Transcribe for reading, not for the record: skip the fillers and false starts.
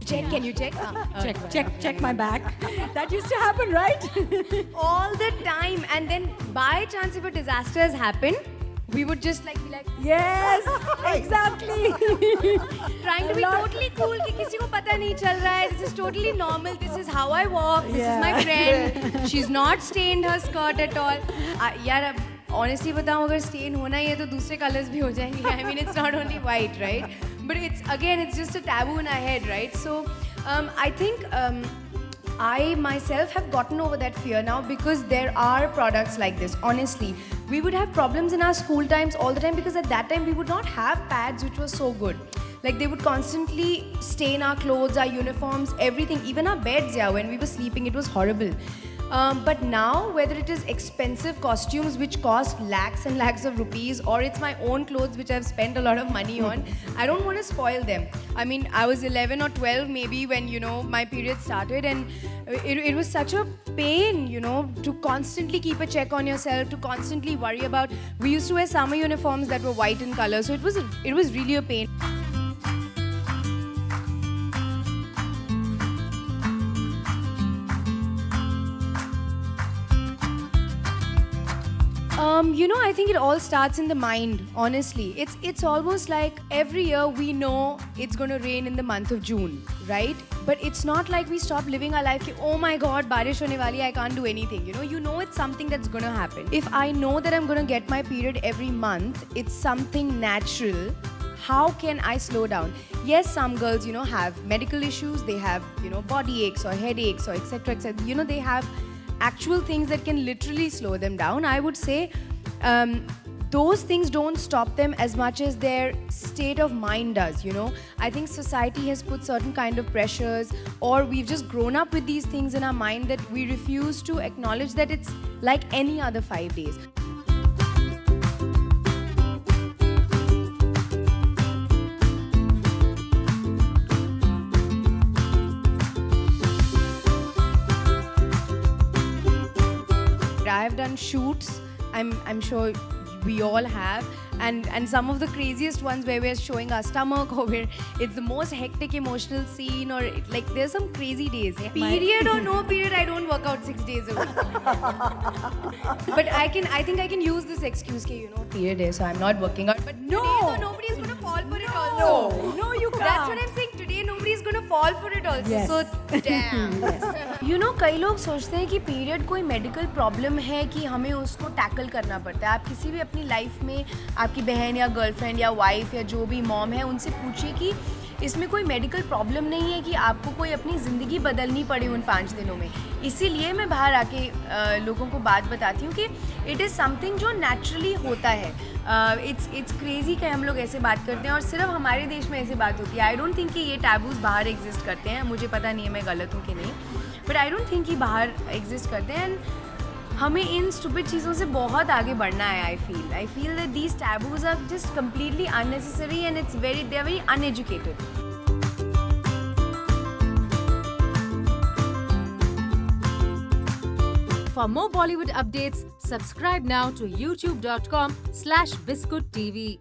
Check, can you check? Check my back. That used to happen, right? All the time. And then by chance if a disaster has happened, we would just like be like Yes, exactly. trying to be totally cool कि किसी को पता नहीं चल रहा है. This is totally normal. This is how I walk. This is my friend. She's not stained her skirt at all. यार अब honestly बताऊँ अगर stain होना ही है तो दूसरे colors भी हो जाएंगे. I mean it's not only white, right? But it's just a taboo in our head, right? So I think I myself have gotten over that fear now because there are products like this. Honestly, we would have problems in our school times all the time because at that time we would not have pads which were so good. Like they would constantly stain our clothes, our uniforms, everything, even our beds. Yeah, when we were sleeping, it was horrible. But now, whether it is expensive costumes which cost lakhs and lakhs of rupees, or it's my own clothes which I've spent a lot of money on, I don't want to spoil them. I mean, I was 11 or 12 maybe when, my period started, and it was such a pain, to constantly keep a check on yourself, to constantly worry about. We used to wear summer uniforms that were white in color, so it was really a pain. I think it all starts in the mind, honestly. It's almost like every year we know it's going to rain in the month of June, right? But it's not like we stop living our life, oh my God, barish hone wali, I can't do anything. You know it's something that's going to happen. If I know that I'm going to get my period every month, it's something natural. How can I slow down? Yes, some girls, have medical issues. They have, body aches or headaches or etc. etc. They have actual things that can literally slow them down. I would say those things don't stop them as much as their state of mind does. I think society has put certain kind of pressures, or we've just grown up with these things in our mind that we refuse to acknowledge that it's like any other 5 days. I've done shoots. I'm sure we all have, and some of the craziest ones where we're showing our stomach, or where it's the most hectic emotional scene, or like there's some crazy days. Period or no period, I don't work out 6 days a week. But I think I can use this excuse, period is, so I'm not working out. But today, nobody's gonna fall for it also. No, you can't. That's what I'm saying. Today nobody's gonna fall for it also. Yes. So damn. कई लोग सोचते हैं कि period कोई medical problem है कि हमें उसको टैकल करना पड़ता है. आप किसी भी अपनी लाइफ में आपकी बहन या गर्लफ्रेंड या वाइफ या जो भी मॉम है उनसे पूछिए कि इसमें कोई मेडिकल प्रॉब्लम नहीं है कि आपको कोई अपनी ज़िंदगी बदलनी पड़े उन 5 दिनों में. इसीलिए मैं बाहर आके लोगों को बात बताती हूँ कि इट इज़ समथिंग जो नेचुरली होता है. इट्स क्रेजी कि हम लोग ऐसे बात करते हैं और सिर्फ हमारे देश में ऐसे बात होती है. आई डोंट थिंक कि ये टैबूज बाहर एग्जिस्ट करते हैं. मुझे पता नहीं है मैं गलत हूँ कि नहीं, बट आई डोंट थिंक कि बाहर एग्जिस्ट करते हैं. एंड हमें इन स्टूपिड चीज़ों से बहुत आगे बढ़ना है. I feel that these taboos are just completely unnecessary and they are very uneducated. For more Bollywood updates, subscribe now to youtube.com/biscuittv.